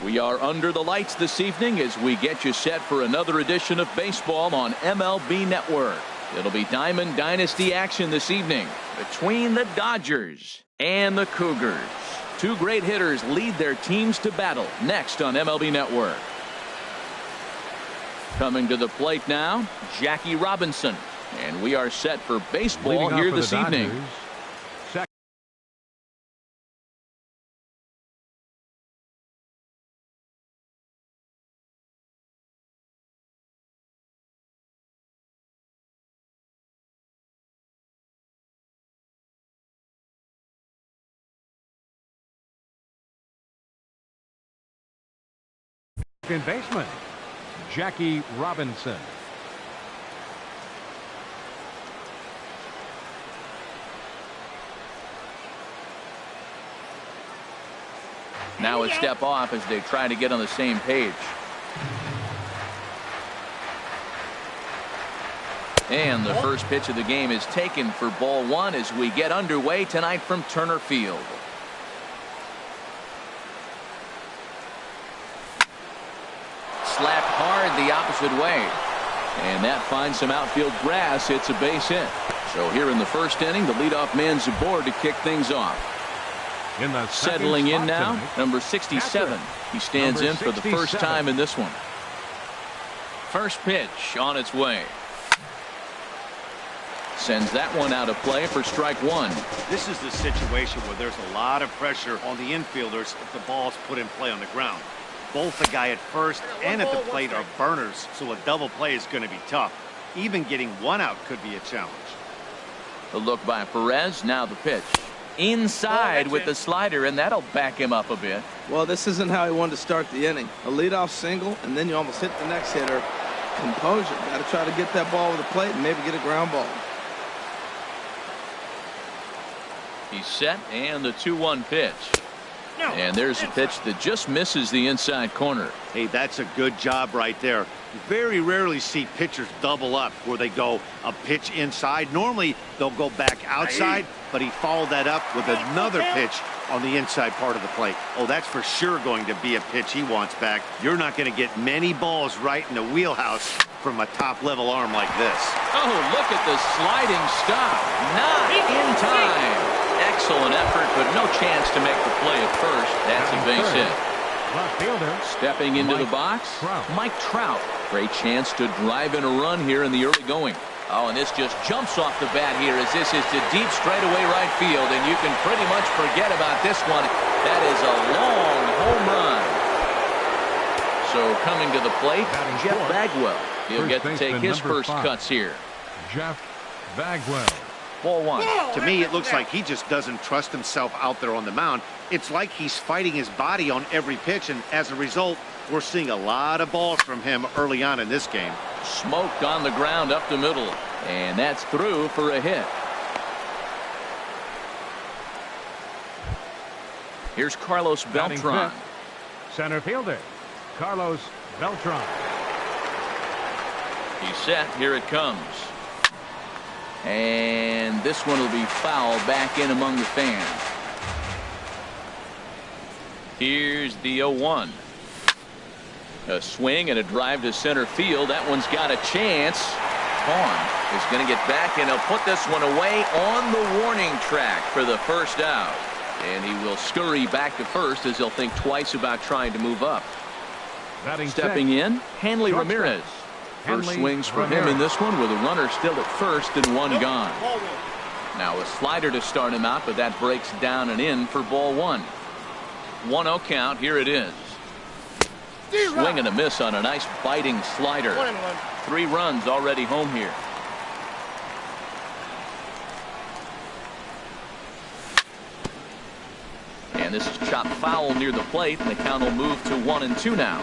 We are under the lights this evening as we get you set for another edition of baseball on MLB Network. It'll be Diamond Dynasty action this evening between the Dodgers and the Cougars. Two great hitters lead their teams to battle next on MLB Network. Coming to the plate now, Jackie Robinson. And we are set for baseball here this evening. Second baseman, Jackie Robinson. Now a step off as they try to get on the same page. And the first pitch of the game is taken for ball one as we get underway tonight from Turner Field. Slapped hard the opposite way. And that finds some outfield grass. It's a base hit. So here in the first inning, the leadoff man's aboard to kick things off. Settling in now, tonight, number 67. He stands in for the first time in this one. First pitch on its way. Sends that one out of play for strike one. This is the situation where there's a lot of pressure on the infielders if the ball's put in play on the ground. Both the guy at first and at the plate are burners, so a double play is going to be tough. Even getting one out could be a challenge. The look by Perez. Now the pitch. Inside with the slider, and that'll back him up a bit. Well, this isn't how he wanted to start the inning. A leadoff single, and then you almost hit the next hitter. Composure. Got to try to get that ball over the plate and maybe get a ground ball. He's set, and the 2-1 pitch. And there's a pitch that just misses the inside corner. Hey, that's a good job right there. You very rarely see pitchers double up where they go a pitch inside. Normally, they'll go back outside, but he followed that up with another pitch on the inside part of the plate. Oh, that's for sure going to be a pitch he wants back. You're not going to get many balls right in the wheelhouse from a top-level arm like this. Oh, look at the sliding stop. Not in time. Excellent effort, but no chance to make the play at first. That's a base hit. Stepping into the box, Mike Trout. Great chance to drive in a run here in the early going. Oh, and this just jumps off the bat here as this is to deep straightaway right field, and you can pretty much forget about this one. That is a long home run. So coming to the plate, Jeff Bagwell. He'll get to take his first cuts here. Jeff Bagwell. Ball one. To me, it looks like he just doesn't trust himself out there on the mound. It's like he's fighting his body on every pitch, and as a result, we're seeing a lot of balls from him early on in this game. Smoked on the ground up the middle, and that's through for a hit. Here's Carlos Beltran. Center fielder, Carlos Beltran. He's set. Here it comes. And this one will be fouled back in among the fans. Here's the 0-1. A swing and a drive to center field. That one's got a chance. Vaughn is going to get back, and he'll put this one away on the warning track for the first out. And he will scurry back to first as he'll think twice about trying to move up. Stepping in, Hanley Ramirez. First swings for him in this one with a runner still at first and one gone. Now a slider to start him out, but that breaks down and in for ball one. 1-0 count. Here it is. Swing and a miss on a nice biting slider. 3 runs already home here. And this is chopped foul near the plate, and the count will move to 1-2 now.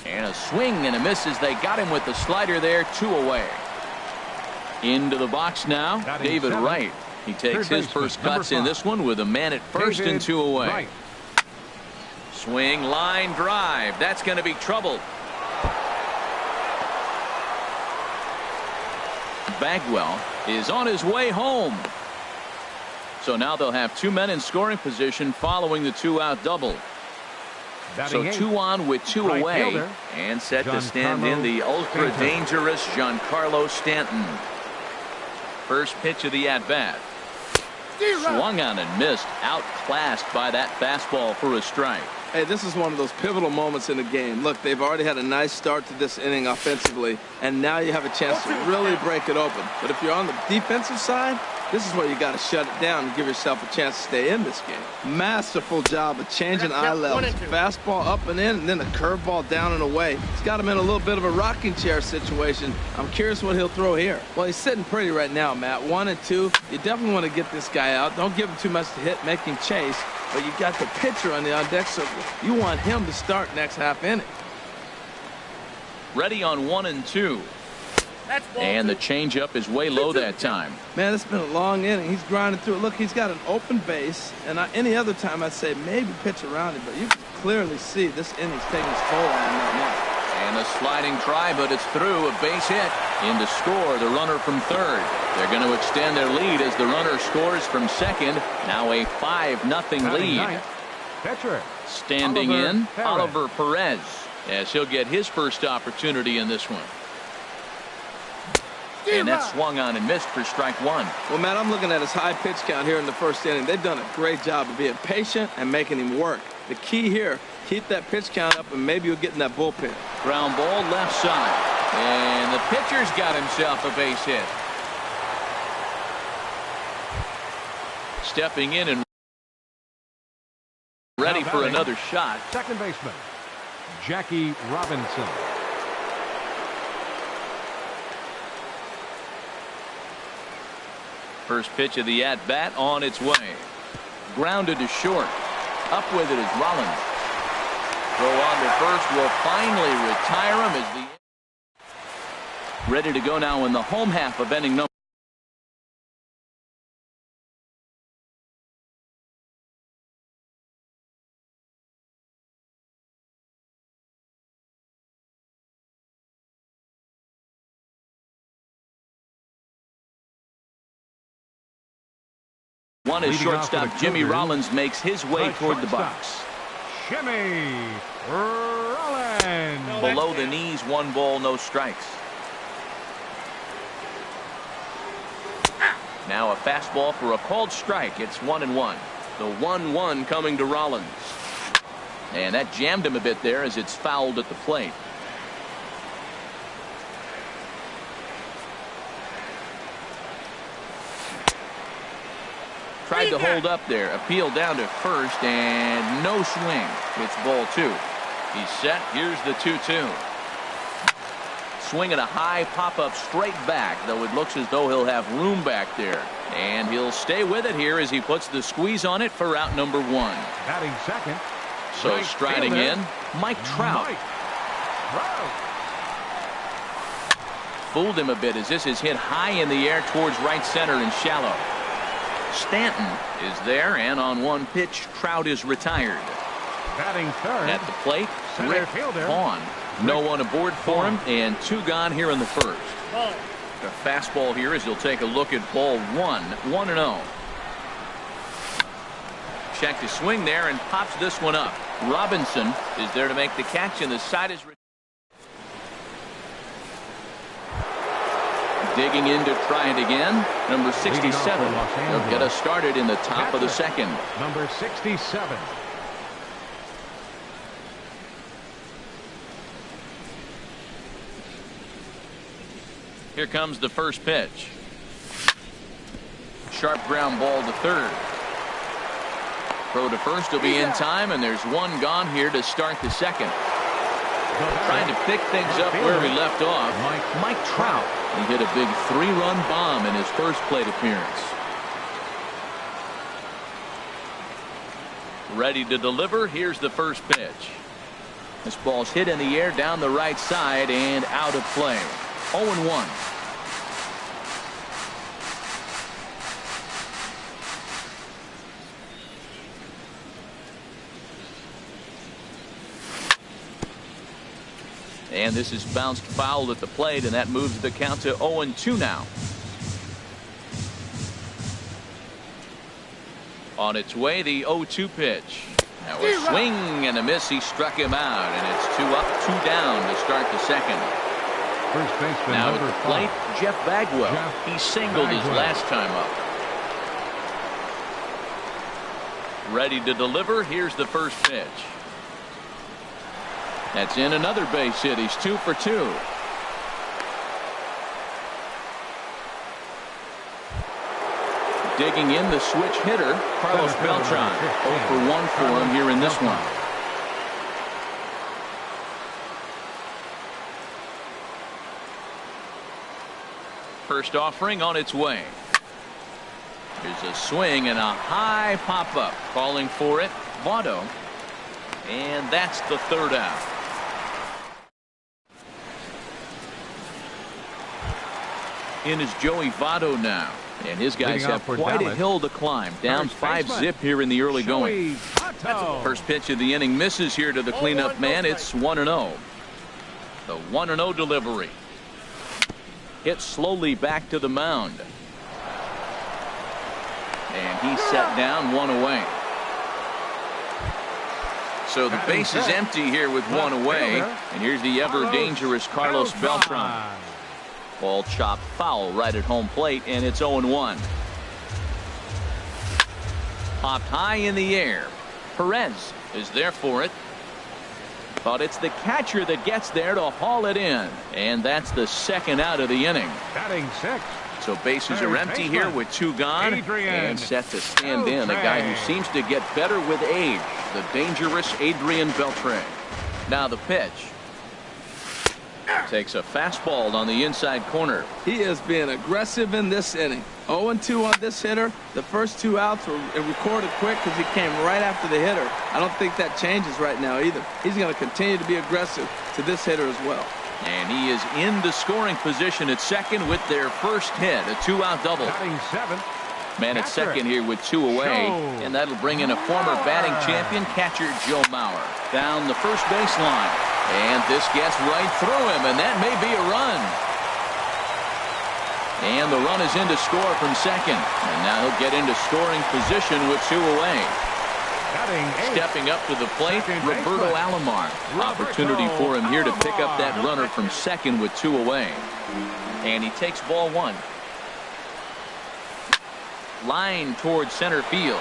And a swing and a miss as they got him with the slider there. 2 away. Into the box now, David Wright. He takes his first cuts in this one with a man at first and 2 away. Swing, line drive. That's going to be trouble. Bagwell is on his way home. So now they'll have 2 men in scoring position following the 2-out double. So 2 on with 2 right away. fielder, And set to stand Giancarlo in the ultra Stanton. dangerous Giancarlo Stanton. First pitch of the at-bat. Swung on and missed. Outclassed by that fastball for a strike. Hey, this is one of those pivotal moments in the game. Look, they've already had a nice start to this inning offensively, and now you have a chance to really break it open. But if you're on the defensive side, this is where you got to shut it down and give yourself a chance to stay in this game. Masterful job of changing eye levels. Fastball up and in, and then a curveball down and away. He's got him in a little bit of a rocking chair situation. I'm curious what he'll throw here. Well, he's sitting pretty right now, Matt. 1-2. You definitely want to get this guy out. Don't give him too much to hit, make him chase. But you got the pitcher on the on-deck circle. You want him to start next half inning. Ready on 1-2. And the changeup is way low that time. Man, it's been a long inning. He's grinding through it. Look, he's got an open base. And any other time I'd say maybe pitch around him. But you can clearly see this inning's taking its toll on him right now. And a sliding try, but it's through. A base hit. In to score, the runner from third. They're going to extend their lead as the runner scores from second. Now a 5-0 lead. Pitcher. Standing in, Oliver Perez, as he'll get his first opportunity in this one. And that swung on and missed for strike 1. Well, Matt, I'm looking at his high pitch count here in the first inning. They've done a great job of being patient and making him work. The key here, keep that pitch count up, and maybe you'll get in that bullpen. Ground ball left side. And the pitcher's got himself a base hit. Stepping in and ready for another shot. Second baseman, Jackie Robinson. First pitch of the at-bat on its way. Grounded to short. Up with it is Rollins. Throw on to first will finally retire him as the ready to go now in the home half of inning number. One is shortstop Jimmy Rollins makes his way toward the box. Jimmy Rollins. Below the knees, 1 ball, no strikes. Now a fastball for a called strike. It's 1-1. The 1-1 coming to Rollins. And that jammed him a bit there as it's fouled at the plate. Tried to hold up there. Appeal down to first and no swing. It's ball 2. He's set. Here's the 2-2. Swinging a high pop-up straight back, though it looks as though he'll have room back there. And he'll stay with it here as he puts the squeeze on it for out number 1. Batting second. So right striding fielder, in, Mike Trout. Fooled him a bit as this is hit high in the air towards right center and shallow. Stanton is there, and on one pitch, Trout is retired. Batting third. At the plate, center Rick fielder, Vaughn. No one aboard for him, and 2 gone here in the first. The fastball here as he'll take a look at ball 1, 1-0. Check to swing there and pops this one up. Robinson is there to make the catch, and the side is digging in to try it again. Number 67. They'll get us started in the top of the second. Number 67. Here comes the first pitch. Sharp ground ball to third. Throw to first will be in time, and there's 1 gone here to start the second. Trying to pick things up where he left off. Mike Trout. He hit a big 3-run bomb in his first plate appearance. Ready to deliver. Here's the first pitch. This ball's hit in the air down the right side and out of play. 0-1. And this is bounced foul at the plate, and that moves the count to 0-2 now. On its way, the 0-2 pitch. Now a swing and a miss. He struck him out, and it's 2 up, 2 down to start the second. First baseman Now at number the 5. plate, Jeff Bagwell. He singled his Bagwell. last time up. Ready to deliver. Here's the first pitch. That's in another base hit. He's 2 for 2. Digging in the switch hitter, Carlos Beltran. 0 for 1 for him here in this one. First offering on its way. Here's a swing and a high pop-up. Calling for it, Votto. And that's the third out. In is Joey Votto now. And his guys have quite a hill to climb. Down 5-zip here in the early going. First pitch of the inning misses here to the cleanup man. It's 1-0. The 1-0 delivery. Hit slowly back to the mound. And he's set down, 1 away. So the base is empty here with 1 away. And here's the ever dangerous Carlos Beltran. Ball chopped foul right at home plate, and it's 0-1. Popped high in the air. Perez is there for it. But it's the catcher that gets there to haul it in. And that's the second out of the inning. Batting 6. So bases are empty here with 2 gone. And set to stand in a guy who seems to get better with age. The dangerous Adrian Beltre. Now the pitch. Takes a fastball on the inside corner. He is being aggressive in this inning. 0-2 on this hitter. The first 2 outs were recorded quick because he came right after the hitter. I don't think that changes right now either. He's going to continue to be aggressive to this hitter as well. And he is in the scoring position at second with their first hit, a 2-out double. Batting 7. Man at second here with 2 away, and that'll bring in a former batting champion, catcher Joe Mauer. Down the first baseline, and this gets right through him, and that may be a run. And the run is in to score from second, and now he'll get into scoring position with 2 away. Stepping up to the plate, Roberto Alomar. Opportunity for him here to pick up that runner from second with 2 away. And he takes ball 1. Line towards center field.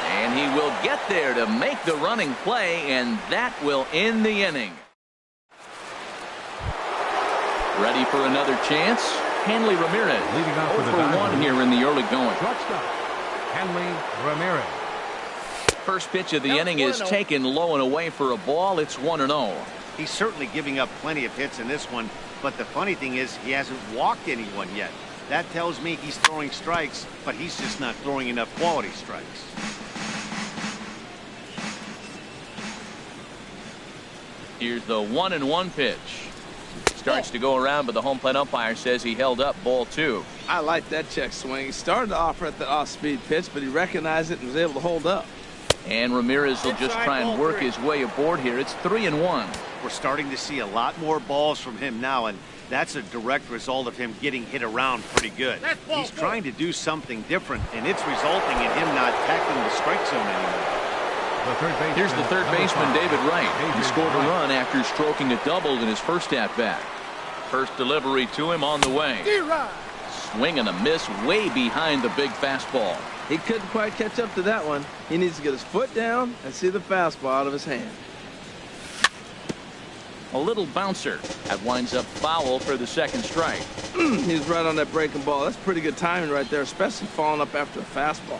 And he will get there to make the running play, and that will end the inning. Ready for another chance? Hanley Ramirez. Leading off with 0 for 1 here in the early going. Shortstop, Hanley Ramirez. First pitch of the inning is taken low and away for a ball. It's 1-0. He's certainly giving up plenty of hits in this one, but the funny thing is he hasn't walked anyone yet. That tells me he's throwing strikes, but he's just not throwing enough quality strikes. Here's the 1-1 pitch. Starts to go around, but the home plate umpire says he held up ball 2. I like that check swing. He started to offer at the off-speed pitch, but he recognized it and was able to hold up. And Ramirez will just try and work his way aboard here. It's 3-1. We're starting to see a lot more balls from him now, and that's a direct result of him getting hit around pretty good. He's trying to do something different, and it's resulting in him not tackling the strike zone anymore. Here's the third baseman, David Wright. He scored a run after stroking a double in his first at-bat. First delivery to him on the way. Swing and a miss way behind the big fastball. He couldn't quite catch up to that one. He needs to get his foot down and see the fastball out of his hand. A little bouncer. That winds up foul for the second strike. He's right on that breaking ball. That's pretty good timing right there, especially falling up after a fastball.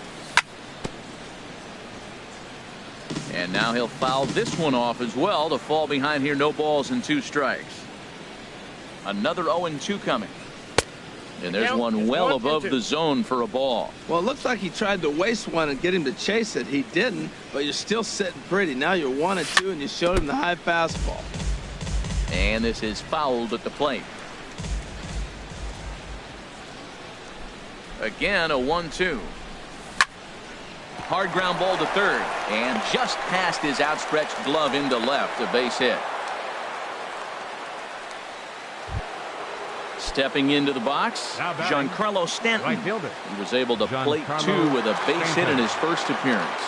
And now he'll foul this one off as well to fall behind here. No balls and 2 strikes. Another 0-2 coming. And there's one well above the zone for a ball. Well, it looks like he tried to waste one and get him to chase it. He didn't, but you're still sitting pretty. Now you're 1-2, and you showed him the high fastball. And this is fouled at the plate. Again, a 1-2. Hard ground ball to third, and just past his outstretched glove into left, a base hit. Stepping into the box, Now batting, Giancarlo Stanton. right fielder. He was able to plate Giancarlo 2 with a base hit in Stanton. his first appearance.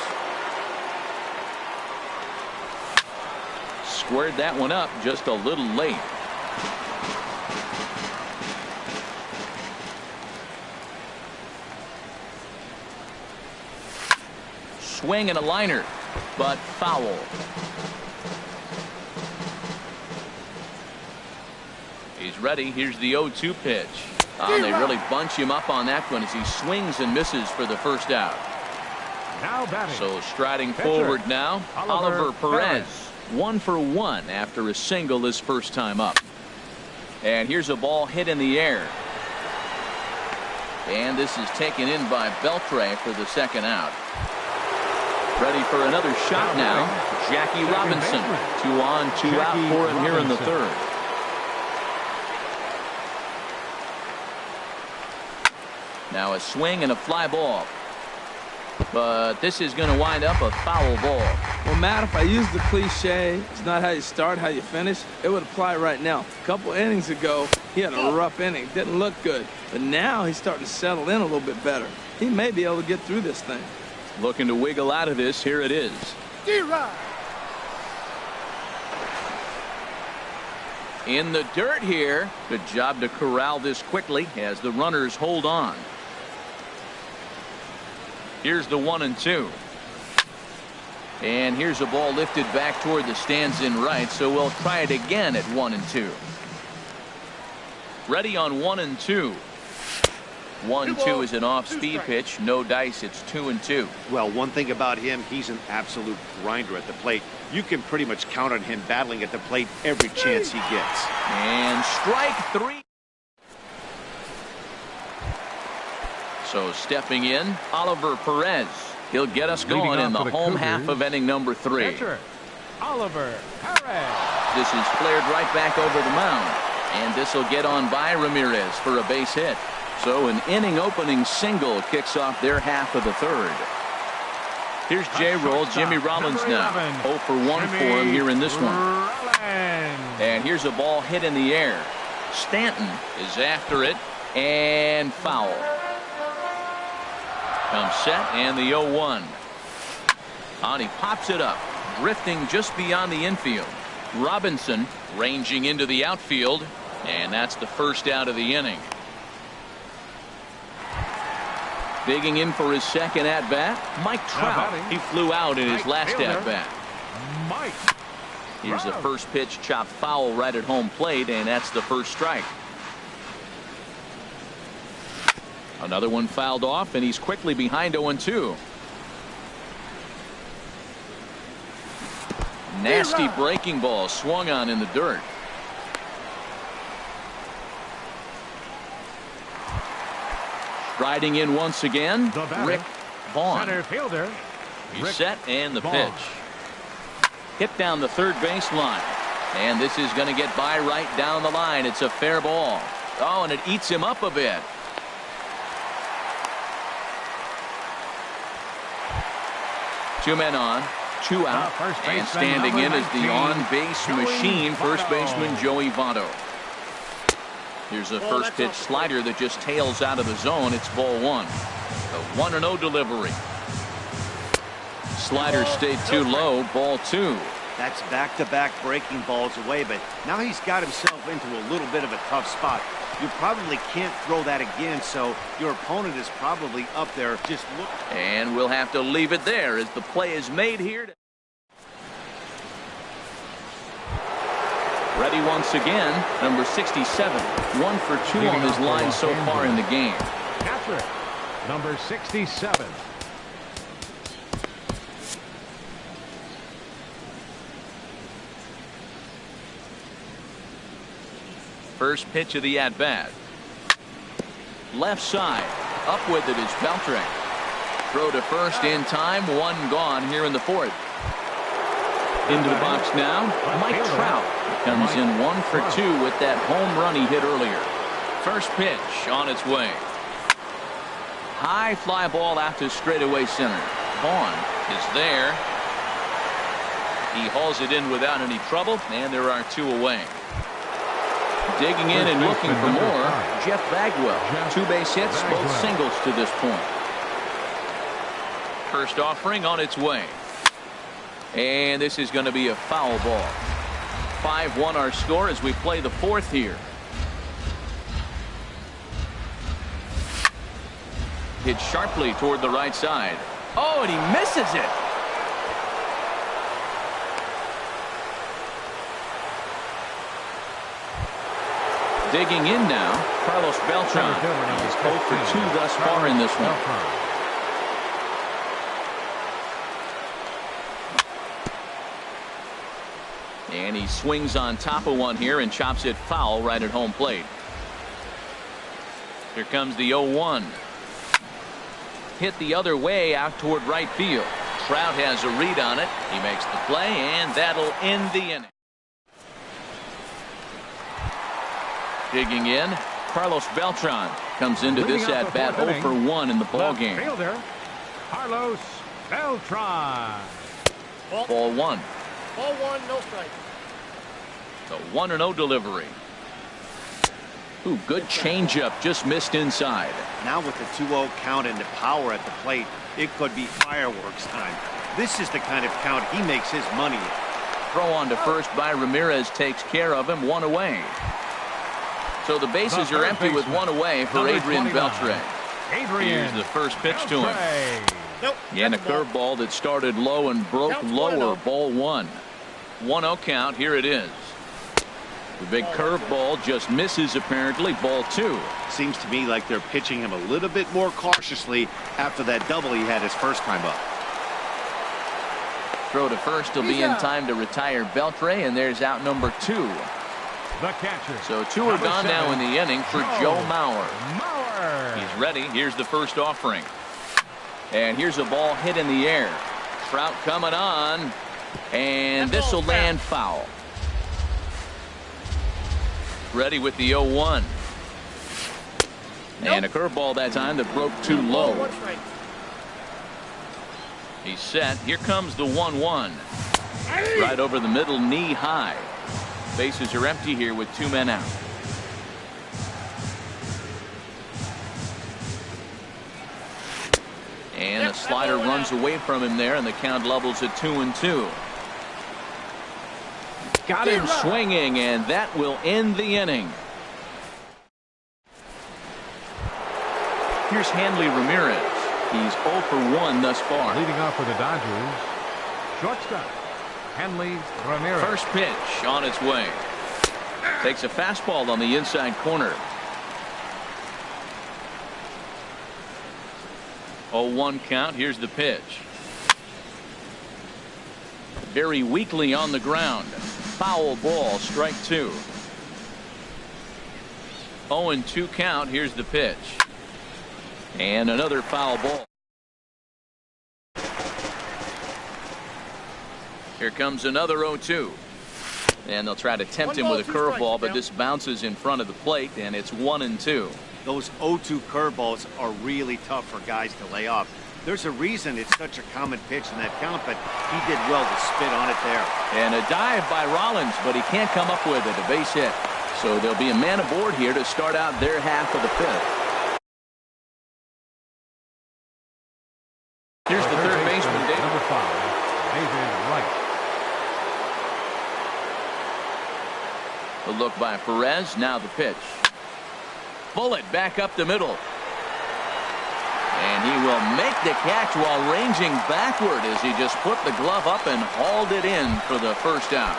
Squared that one up just a little late. Swing and a liner, but foul. He's ready. Here's the 0-2 pitch. They really bunch him up on that one as he swings and misses for the first out. Now batting. So striding Pitcher, forward now, Oliver Perez. Perez. 1 for 1 after a single his first time up. And here's a ball hit in the air. And this is taken in by Beltre for the second out. Ready for another shot now. Jackie Robinson. 2 on, 2 out for him here in the third. Now a swing and a fly ball. But this is going to wind up a foul ball. Well, Matt, if I use the cliche, it's not how you start, how you finish, it would apply right now. A couple innings ago, he had a rough inning. Didn't look good. But now he's starting to settle in a little bit better. He may be able to get through this thing. Looking to wiggle out of this. Here it is. In the dirt here. Good job to corral this quickly as the runners hold on. Here's the 1-2. And here's a ball lifted back toward the stands in right, so we'll try it again at 1-2. Ready on 1-2. 1-2 is an off-speed pitch. No dice. It's 2-2. Well, one thing about him, he's an absolute grinder at the plate. You can pretty much count on him battling at the plate every chance he gets. And strike 3. So stepping in, Oliver Perez. He'll get us Leading going off in the for the home Cougars, half of inning number 3. Pitcher, Oliver Perez. This is flared right back over the mound. And this will get on by Ramirez for a base hit. So an inning opening single kicks off their half of the third. Here's J-Roll, Jimmy Rollins now. 0 for 1 for him here in this one. And here's a ball hit in the air. Stanton is after it and foul. Comes set and the 0-1. And he pops it up, drifting just beyond the infield. Robinson ranging into the outfield, and that's the first out of the inning. Digging in for his second at-bat, Mike Trout. He flew out in his last at-bat. Here's the first pitch, chopped foul right at home plate, and that's the first strike. Another one fouled off, and he's quickly behind 0-2. Nasty breaking ball swung on in the dirt. Riding in once again, Rick Vaughn. Center fielder. He's set and the pitch. Hit down the third base line. And this is going to get by right down the line. It's a fair ball. Oh, and it eats him up a bit. Two men on, 2 out, and standing in is the on-base machine, first baseman Joey Votto. Here's a first pitch slider that just tails out of the zone. It's ball 1. The 1-0 delivery. Slider stayed too low, ball 2. That's back-to-back breaking balls away, but now he's got himself into a little bit of a tough spot. You probably can't throw that again, so your opponent is probably up there. Just look. And we'll have to leave it there as the play is made here. Ready once again, number 67. 1 for 2 on his line so far in the game. Catcher, number 67. First pitch of the at-bat. Left side. Up with it is Beltre. Throw to first in time. 1 gone here in the 4th. Into the box now, Mike Trout comes in 1 for 2 with that home run he hit earlier. First pitch on its way. High fly ball out to straightaway center. Vaughn is there. He hauls it in without any trouble, and there are 2 away. Digging in and looking for more, Jeff Bagwell. 2 base hits, both singles to this point. First offering on its way. And this is going to be a foul ball. 5-1 our score as we play the 4th here. Hit sharply toward the right side. Oh, and he misses it. Digging in now, Carlos Beltran. He's 0 for 2 thus far in this one. And he swings on top of one here and chops it foul right at home plate. Here comes the 0-1. Hit the other way out toward right field. Trout has a read on it. He makes the play, and that'll end the inning. Digging in, Carlos Beltran comes into this at bat 0 for 1 in the ball game. Fielder, Carlos Beltran. Ball 1. Ball 1, no strike. The 1-0 delivery. Ooh, good changeup, just missed inside. Now with the 2-0 count and the power at the plate, it could be fireworks time. This is the kind of count he makes his money in. Throw on to first by Ramirez takes care of him, 1 away. So the bases are empty with 1 away for Adrian Beltre. Here's the first pitch to him. Nope. And a curveball that started low and broke lower. Ball 1. 1-0 count. Here it is. The big curveball just misses apparently. Ball 2. Seems to me like they're pitching him a little bit more cautiously after that double he had his first time up. Throw to first will be in time to retire Beltre, and there's out number 2. The catcher. So 2 are gone now in the inning for Joe Mauer. He's ready. Here's the first offering. And here's a ball hit in the air. Trout coming on. And this will land foul. Ready with the 0-1. And a curveball that time that broke too low. He's set. Here comes the 1-1. Right over the middle, knee high. Bases are empty here with 2 men out. And a slider runs away from him there, and the count levels at 2-2. Got him swinging, and that will end the inning. Here's Hanley Ramirez. He's 0 for 1 thus far. Leading off for the Dodgers, shortstop Hanley Ramirez. First pitch on its way. Takes a fastball on the inside corner. 0-1 count. Here's the pitch. Very weakly on the ground. Foul ball, strike 2. 0-2 count. Here's the pitch. And another foul ball. Here comes another 0-2. And they'll try to tempt him with a curveball, but this bounces in front of the plate, and it's 1-2. Those 0-2 curveballs are really tough for guys to lay off. There's a reason it's such a common pitch in that count, but he did well to spit on it there. And a dive by Rollins, but he can't come up with it, a base hit. So there'll be a man aboard here to start out their half of the 5th. Here's the third baseman, David. Number 5, David Wright. The look by Perez. Now the pitch. Bullet back up the middle. And he will make the catch while ranging backward as he just put the glove up and hauled it in for the first out.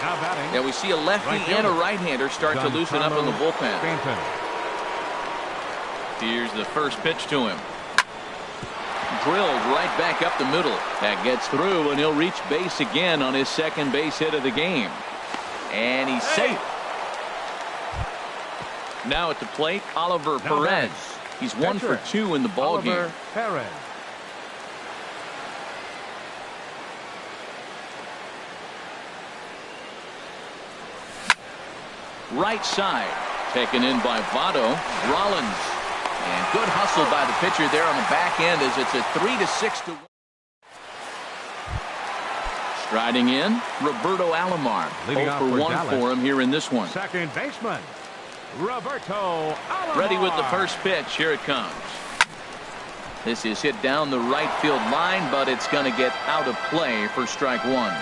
Now batting. Yeah, we see a lefty and a right-hander start to loosen up in the bullpen. Here's the first pitch to him. Drilled right back up the middle. That gets through, and he'll reach base again on his second base hit of the game. And he's safe. Now at the plate, Oliver Perez. He's 1 for 2 in the ball game. Perez. Right side, taken in by Votto. Rollins. And good hustle by the pitcher there on the back end as it's a 3-6 to 1. Riding in, Roberto Alomar. Leading 0 off for for 1 Dallas. for him here in this one. Second baseman, Roberto Alomar. Ready with the first pitch. Here it comes. This is hit down the right field line, but it's going to get out of play for strike one.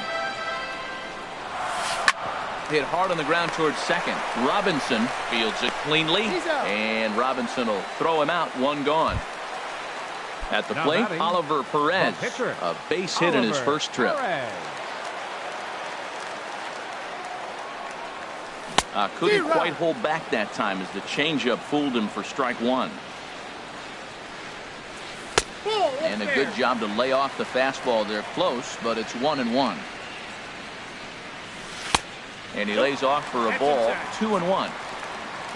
Hit hard on the ground towards second. Robinson fields it cleanly, and Robinson will throw him out. One gone. At the Now plate, batting, Oliver Perez. the pitcher, A base hit in his Oliver first trip. Perez. Couldn't quite hold back that time as the changeup fooled him for strike one. And a good job to lay off the fastball there close, but it's 1-1. And he lays off for a ball. 2-1.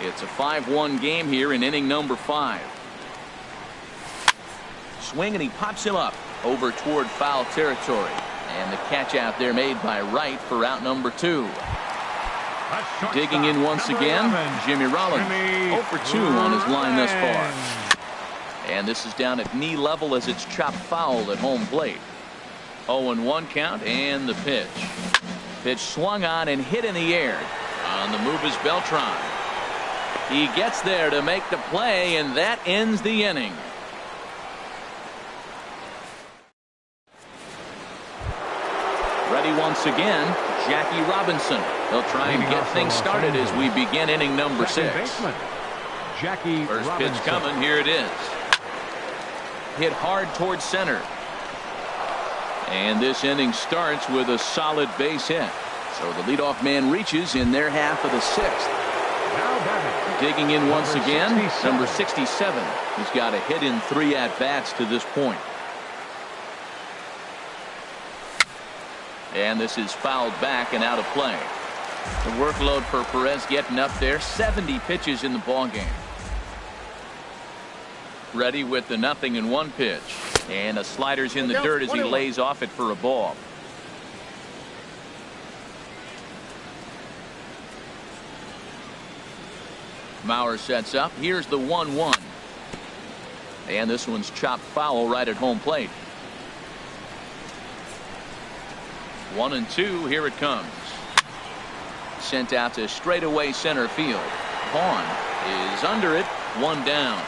It's a 5-1 game here in inning number 5. Swing, and he pops him up over toward foul territory. And the catch out there made by Wright for out number 2. Digging in once again, Jimmy Rollins. 0 for 2 on his line thus far. And this is down at knee level as it's chopped foul at home plate. 0-1 count, and the pitch. Pitch swung on and hit in the air. On the move is Beltran. He gets there to make the play, and that ends the inning. Ready once again, Jackie Robinson. He'll try and get things started as we begin inning number 6. Jackie First Robinson. pitch coming. Here it is. Hit hard towards center. And this inning starts with a solid base hit. So the leadoff man reaches in their half of the 6th. Now batting, Digging in once number again, 67. number 67. He's got a hit in 3 at-bats to this point. And this is fouled back and out of play. The workload for Perez getting up there. 70 pitches in the ballgame. Ready with the 0-1 pitch. And a slider's in the dirt as he lays off it for a ball. Mauer sets up. Here's the 1-1. And this one's chopped foul right at home plate. 1-2. Here it comes. Sent out to straightaway center field. Vaughn is under it. 1 down.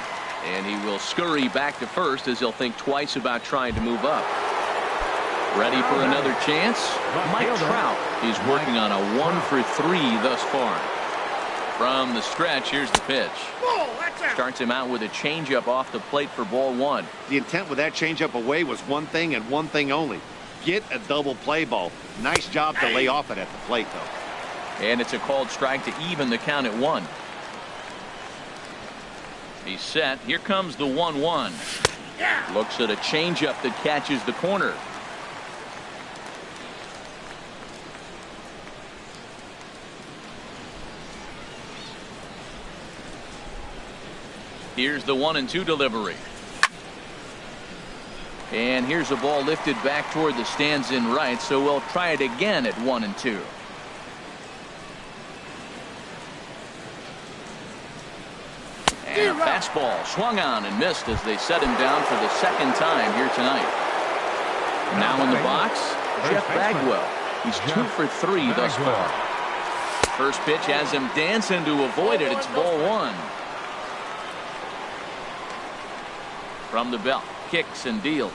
And he will scurry back to first as he'll think twice about trying to move up. Ready for another chance? Mike Trout is working on a 1 for 3 thus far. From the stretch, here's the pitch. Starts him out with a changeup off the plate for ball 1. The intent with that changeup away was one thing and one thing only. Get a double play ball. Nice job to lay off it at the plate, though. And it's a called strike to even the count at 1. He's set. Here comes the 1-1. Looks at a changeup that catches the corner. Here's the 1-2 delivery. And here's a ball lifted back toward the stands in right, so we'll try it again at 1-2. And a fastball swung on and missed as they set him down for the 2nd time here tonight. Now in the box, Jeff Bagwell. He's 2 for 3 thus far. First pitch has him dancing to avoid it. It's ball 1. From the belt, kicks and deals.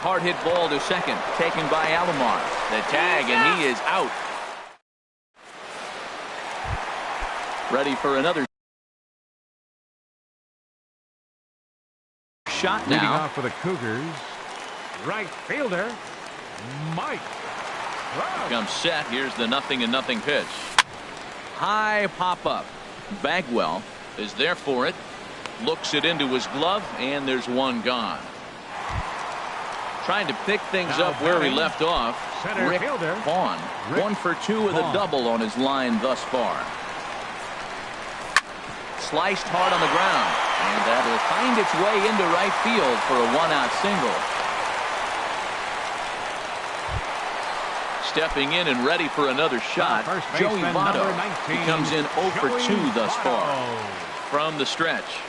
Hard hit ball to second, taken by Alomar. The tag, and he is out. Ready for another shot now. Leading off for the Cougars, right fielder, Mike Trout. Comes set. Here's the 0-0 pitch. High pop up. Bagwell is there for it. Looks it into his glove, and there's one gone. Trying to pick things up where he left off. Rick Vaughn. 1 for 2 with a double on his line thus far. Sliced hard on the ground, and that'll find its way into right field for a 1-out single. Stepping in and ready for another shot, Joey Votto. He comes in 0 for 2 thus far. From the stretch.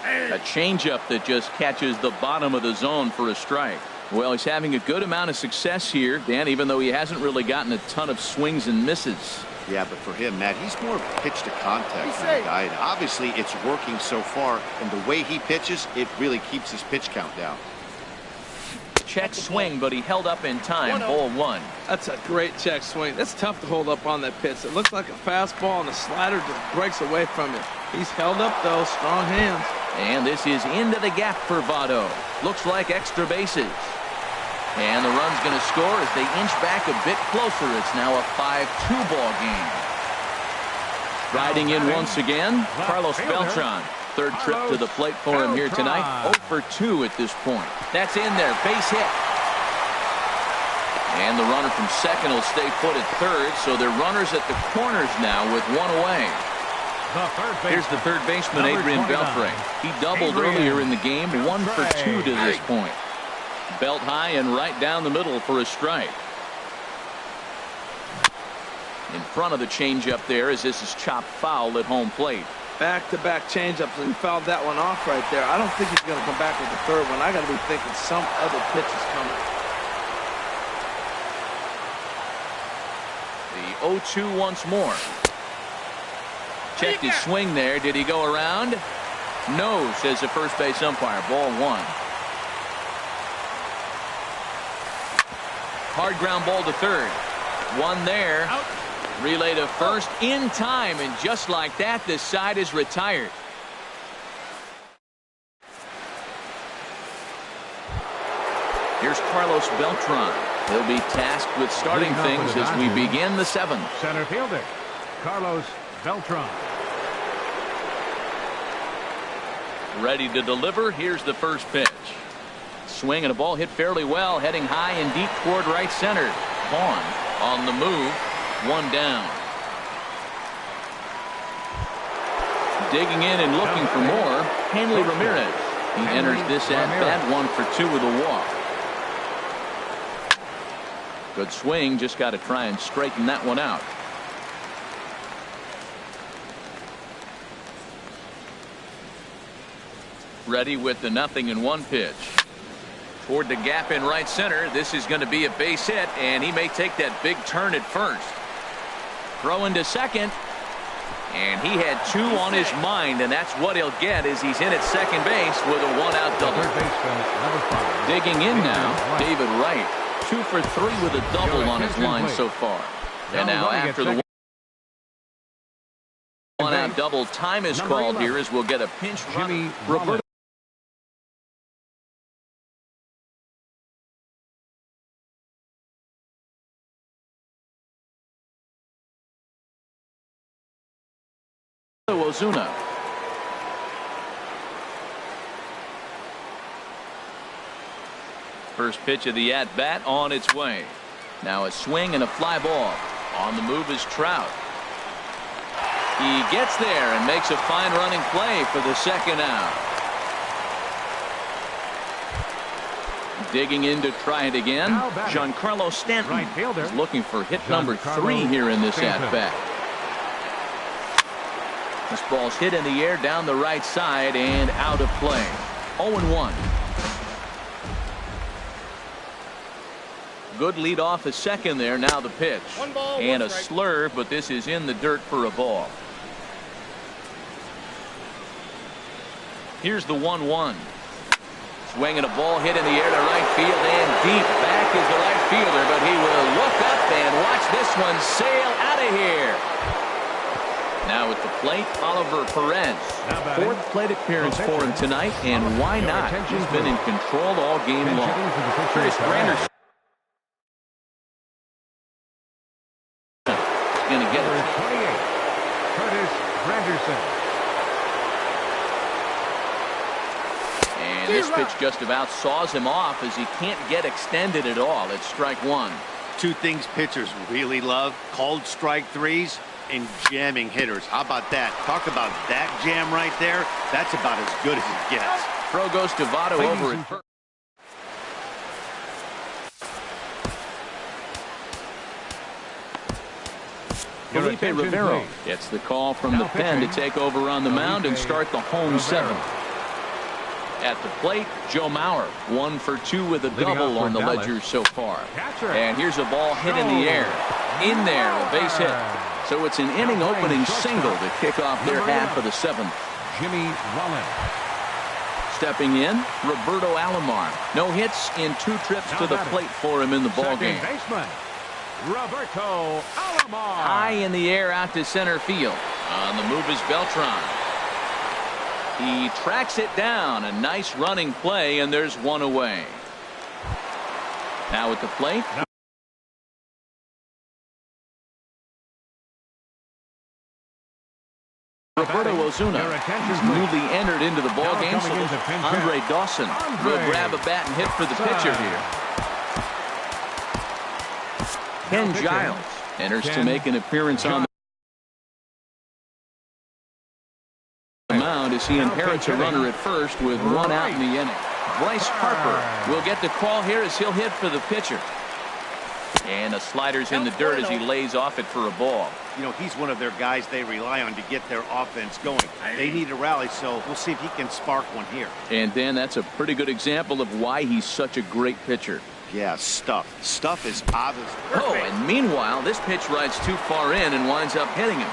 A changeup that just catches the bottom of the zone for a strike. Well, he's having a good amount of success here, Dan, even though he hasn't really gotten a ton of swings and misses. Yeah, but for him, Matt, he's more of a pitch to contact kind of guy. And obviously, it's working so far. And the way he pitches, it really keeps his pitch count down. Check swing, but he held up in time. Ball one. That's a great check swing. That's tough to hold up on that pitch. It looks like a fastball, and the slider just breaks away from you. He's held up, though. Strong hands. And this is into the gap for Votto. Looks like extra bases. And the run's going to score as they inch back a bit closer. It's now a 5-2 ball game. Riding in once again, Carlos Beltran. Third trip to the plate for him here tonight. 0 for 2 at this point. That's in there. Base hit. And the runner from second will stay put at third. So they're runners at the corners now with one away. Here's the third baseman, Adrian Beltre. He doubled earlier in the game. 1 for 2 to this point. Belt high and right down the middle for a strike. In front of the changeup there as this is chopped foul at home plate. Back-to-back changeups, and he fouled that one off right there. I don't think he's going to come back with the third one. I got to be thinking some other pitch is coming. The 0-2 once more. Checked his swing there. Did he go around? No, says the first base umpire. Ball one. Hard ground ball to third. One there. Out. Relay to first in time, and just like that, this side is retired. Here's Carlos Beltran. He'll be tasked with starting things as we begin the seventh. Center fielder, Carlos Beltran. Ready to deliver. Here's the first pitch. Swing and a ball hit fairly well, heading high and deep toward right center. Vaughn on the move. One down. Digging in and looking for more, Hanley Ramirez. He enters this at bat 1 for 2 with a walk. Good swing, just got to try and straighten that one out. Ready with the 0-1 pitch. Toward the gap in right center. This is going to be a base hit, and he may take that big turn at first. Throw into second, and he had 2 on his mind, and that's what he'll get as he's in at second base with a 1-out double. Digging in now, David Wright. 2 for 3 with a double on his line so far. And now after the 1-out double, time is called here as we'll get a pinch run. Roberto Ozuna. First pitch of the at-bat on its way. Now a swing and a fly ball. On the move is Trout. He gets there and makes a fine running play for the second out. Digging in to try it again. Giancarlo Stanton is looking for hit number 3 here in this at-bat. This ball's hit in the air down the right side and out of play. 0-1. Good lead off a second there. Now the pitch. And a slur, but this is in the dirt for a ball. Here's the 1-1. Swing and a ball hit in the air to right field and deep. Back is the right fielder, but he will look up and watch this one sail out of here. Now at the plate, Oliver Perez. 4th plate appearance for him tonight, and why not? He's been in control all game long. Curtis Granderson going to get it. 28, Curtis Granderson. And this pitch just about saws him off as he can't get extended at all. It's strike 1. 2 things pitchers really love: called strike 3s and jamming hitters. How about that? Talk about that jam right there. That's about as good as it gets. Throw goes to Votto over at first. Felipe Rivero gets the call from the pen to take over on the mound and start the home 7th. At the plate, Joe Mauer, 1 for 2 with a double on the ledger so far. And here's a ball hit in the air. In there, a base hit. So it's an inning-opening single to kick off their half of the 7th. Jimmy Rollins. Stepping in, Roberto Alomar. No hits in 2 trips to the plate for him in the ballgame. Second baseman, Roberto Alomar. High in the air out to center field. On the move is Beltran. He tracks it down. A nice running play, and there's 1 away. Now at the plate. Roberto Osuna is newly entered into the ballgame. So Andre Dawson will grab a bat and hit for the pitcher here. Ken Giles enters to make an appearance on the mound as he inherits a runner at first with 1 out in the inning. Bryce Harper will get the call here as he'll hit for the pitcher. And the slider's in the dirt as he lays off it for a ball. You know, he's one of their guys they rely on to get their offense going. They need a rally, so we'll see if he can spark one here. And Dan, that's a pretty good example of why he's such a great pitcher. Yeah, stuff. Stuff is obvious. Oh, and meanwhile, this pitch rides too far in and winds up hitting him.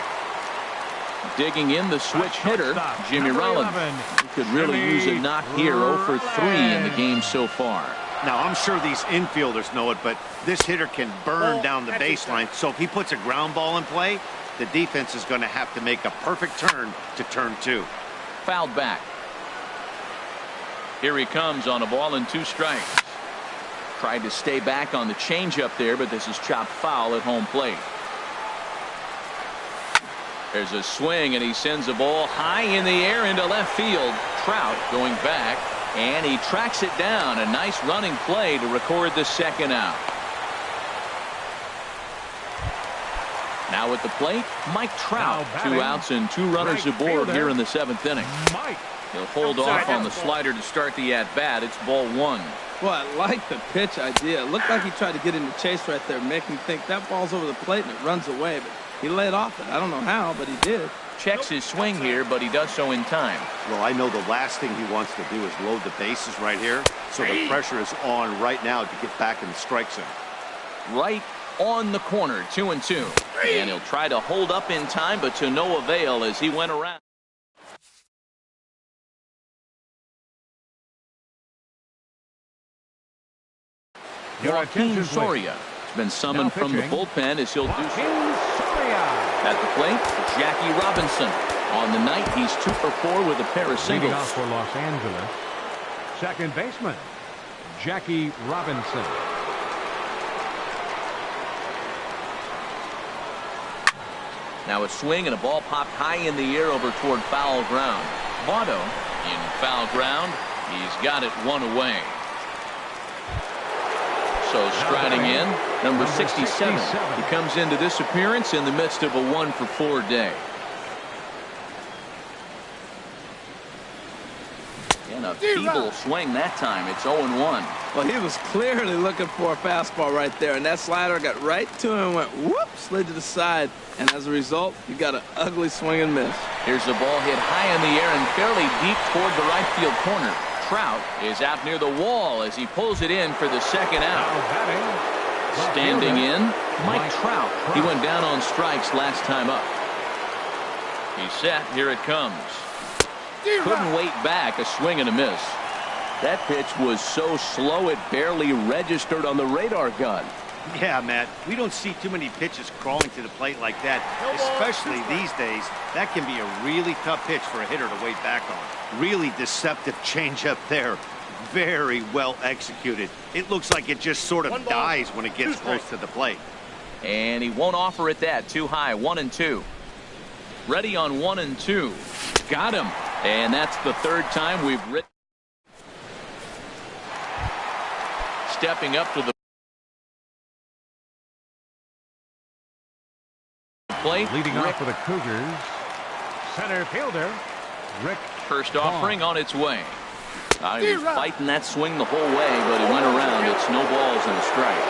Digging in the switch hitter, Jimmy Rollins. He could really use a knock here. 0 for 3 in the game so far. Now, I'm sure these infielders know it, but this hitter can burn down the baseline. So if he puts a ground ball in play, the defense is going to have to make a perfect turn to turn 2. Fouled back. Here he comes on a ball and 2 strikes. Tried to stay back on the changeup there, but this is chopped foul at home plate. There's a swing, and he sends a ball high in the air into left field. Trout going back, and he tracks it down. A nice running play to record the 2nd out. Now at the plate, Mike Trout. 2 outs and 2 runners aboard here in the 7th inning. He'll hold off on the slider to start the at-bat. It's ball 1. Well, I like the pitch idea. It looked like he tried to get into chase right there, make him think that ball's over the plate and it runs away. But he laid off it. I don't know how, but he did. Checks his swing here, but he does so in time. Well, I know the last thing he wants to do is load the bases right here. So the pressure is on right now to get back in the strike zone. Right on the corner, 2-2. And he'll try to hold up in time, but to no avail as he went around. Joaquin Soria has been summoned from the bullpen as he'll do so. At the plate, Jackie Robinson. On the night, he's 2 for 4 with a pair of singles. Leading off for Los Angeles, second baseman, Jackie Robinson. Now a swing and a ball popped high in the air over toward foul ground. Votto in foul ground. He's got it 1 away. So striding in, number 67. He comes into this appearance in the midst of a 1 for 4 day. And a feeble swing that time. It's 0-1. Well, he was clearly looking for a fastball right there, and that slider got right to him and went whoop, slid to the side. And as a result, you got an ugly swing and miss. Here's the ball hit high in the air and fairly deep toward the right field corner. Trout is out near the wall as he pulls it in for the 2nd out. Standing in, Mike Trout. He went down on strikes last time up. He's set. Here it comes. Couldn't wait back. A swing and a miss. That pitch was so slow it barely registered on the radar gun. Yeah, Matt, we don't see too many pitches crawling to the plate like that, especially these days. That can be a really tough pitch for a hitter to wait back on. Really deceptive changeup there. Very well executed. It looks like it just sort of dies when it gets close to the plate. And he won't offer it that. Too high. 1-2. Ready on 1-2. Got him. And that's the 3rd time we've written. Stepping up to the plate. Leading off for the Cougars, center fielder, Rick. First offering on its way. He was fighting that swing the whole way, but he went around. It's no balls and a strike.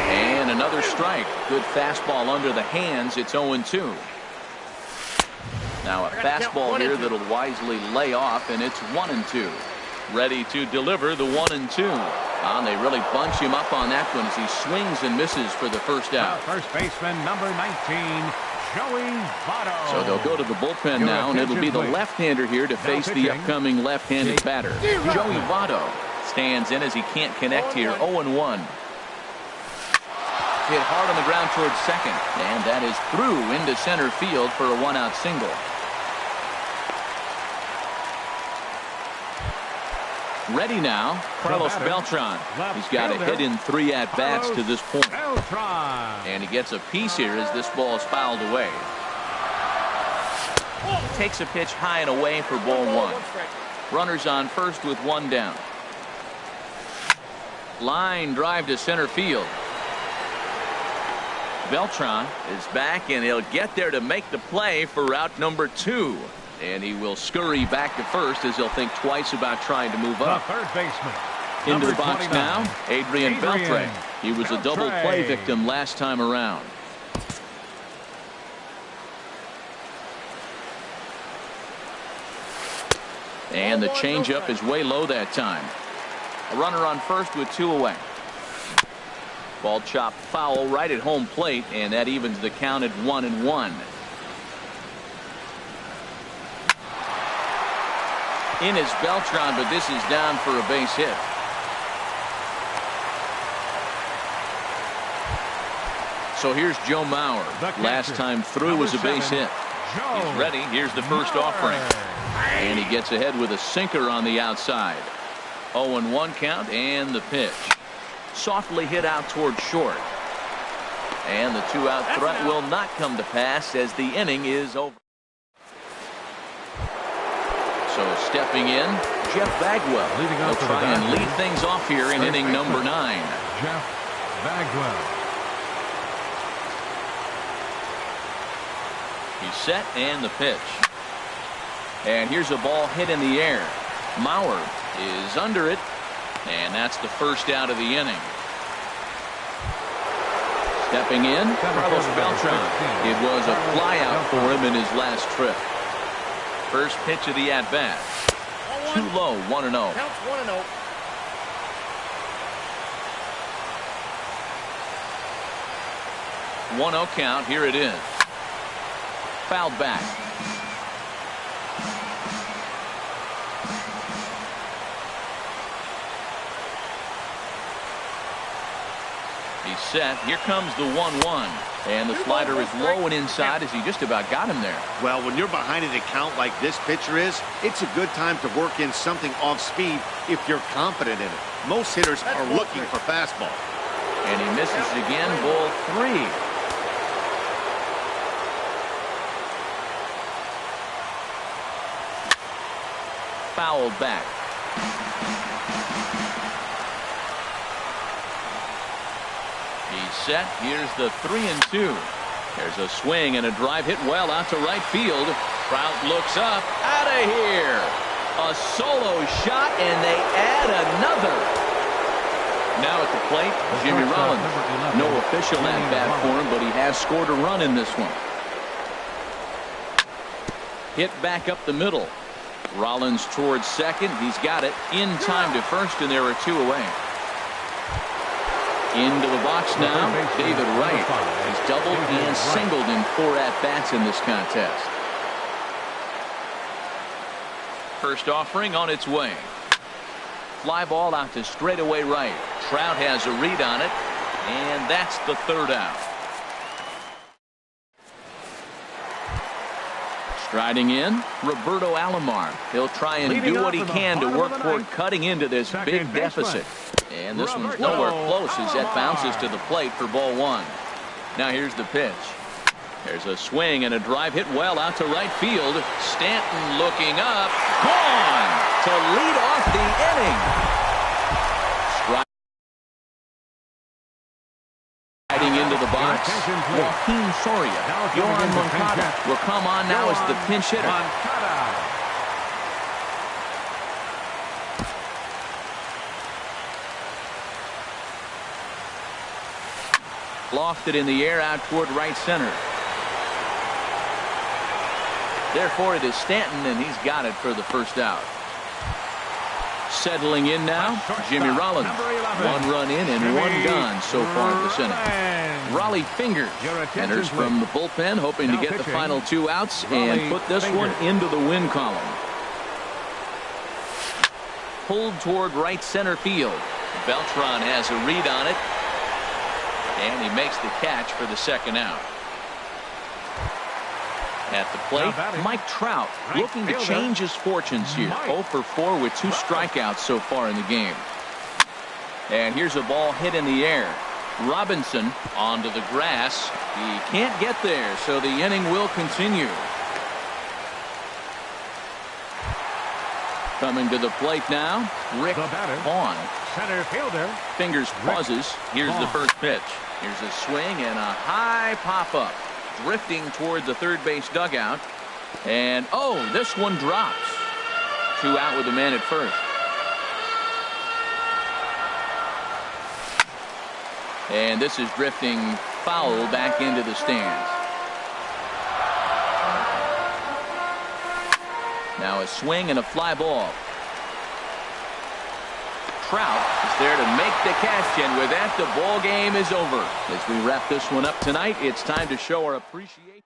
And another strike. Good fastball under the hands. It's 0-2. Now a fastball here that'll wisely lay off, and it's 1-2. Ready to deliver the 1-2. And they really bunch him up on that one as he swings and misses for the first out. First baseman, number 19, Joey Votto. So they'll go to the bullpen now, and it'll be the left-hander here to face the upcoming left-handed batter. Joey Votto stands in as he can't connect here. 0-1. Hit hard on the ground towards second, and that is through into center field for a one-out single. Ready now, Carlos Beltran. He's got a hit in 3 at-bats to this point. And he gets a piece here as this ball is fouled away. Takes a pitch high and away for ball 1. Runners on first with 1 down. Line drive to center field. Beltran is back, and he'll get there to make the play for route number 2. And he will scurry back to first as he'll think twice about trying to move up. The third baseman. Into the box now, Adrian Beltre. He was a double play victim last time around. And the changeup is way low that time. A runner on first with 2 away. Ball chopped foul right at home plate, and that evens the count at 1-1. In is Beltran, but this is down for a base hit. So here's Joe Mauer. Last time through was a base hit. He's ready. Here's the first offering. And he gets ahead with a sinker on the outside. 0-1 count, and the pitch. Softly hit out toward short. And the 2-out threat will not come to pass as the inning is over. So stepping in, Jeff Bagwell. He'll try and lead things off here in inning number 9. Jeff Bagwell. He's set, and the pitch. And here's a ball hit in the air. Mauer is under it, and that's the first out of the inning. Stepping in, Carlos Beltran. It was a flyout for him in his last trip. First pitch of the at-bat. Too low, 1-0. Counts 1-0. One-0 count. Here it is. Fouled back. He's set. Here comes the 1-1. And the slider is low and inside as he just about got him there. Well, when you're behind an account like this pitcher is, it's a good time to work in something off speed if you're confident in it. Most hitters are looking for fastball. And he misses again. Ball 3. Fouled back. He's set. Here's the 3-2. There's a swing and a drive hit well out to right field. Trout looks up. Out of here. A solo shot, and they add another. Now at the plate, Jimmy Rollins. No official at bat for him, but he has scored a run in this one. Hit back up the middle. Rollins towards second. He's got it in time to first, and there are 2 away. Into the box now, David Wright. He's doubled and singled in 4 at-bats in this contest. First offering on its way. Fly ball out to straightaway right. Trout has a read on it, and that's the 3rd out. Striding in, Roberto Alomar. He'll try and do what he can to work toward cutting into this big deficit. And this one's nowhere close as that bounces to the plate for ball 1. Now here's the pitch. There's a swing and a drive hit well out to right field. Stanton looking up. Gone to lead off the inning. Striding into the box, Joaquin Soria. Yohan Moncada will come on now as the pinch hitter. Lofted in the air out toward right center. Therefore, it is Stanton, and he's got it for the first out. Settling in now, Jimmy Rollins. 1 run in and 1 gone so far this inning. Raleigh Fingers enters from the bullpen, hoping to get the final 2 outs and put this one into the win column. Pulled toward right center field. Beltran has a read on it, and he makes the catch for the second out. At the plate, Mike Trout looking to change his fortunes here. 0 for 4 with 2 strikeouts so far in the game. And here's a ball hit in the air. Robinson onto the grass. He can't get there, so the inning will continue. Coming to the plate now, Rick Vaughn. Center fielder. Fingers pauses. Here's the first pitch. Here's a swing and a high pop-up. Drifting toward the third base dugout. And, oh, this one drops. 2 out with the man at first. And this is drifting foul back into the stands. Now a swing and a fly ball. Trout is there to make the catch, and with that, the ball game is over. As we wrap this one up tonight, it's time to show our appreciation.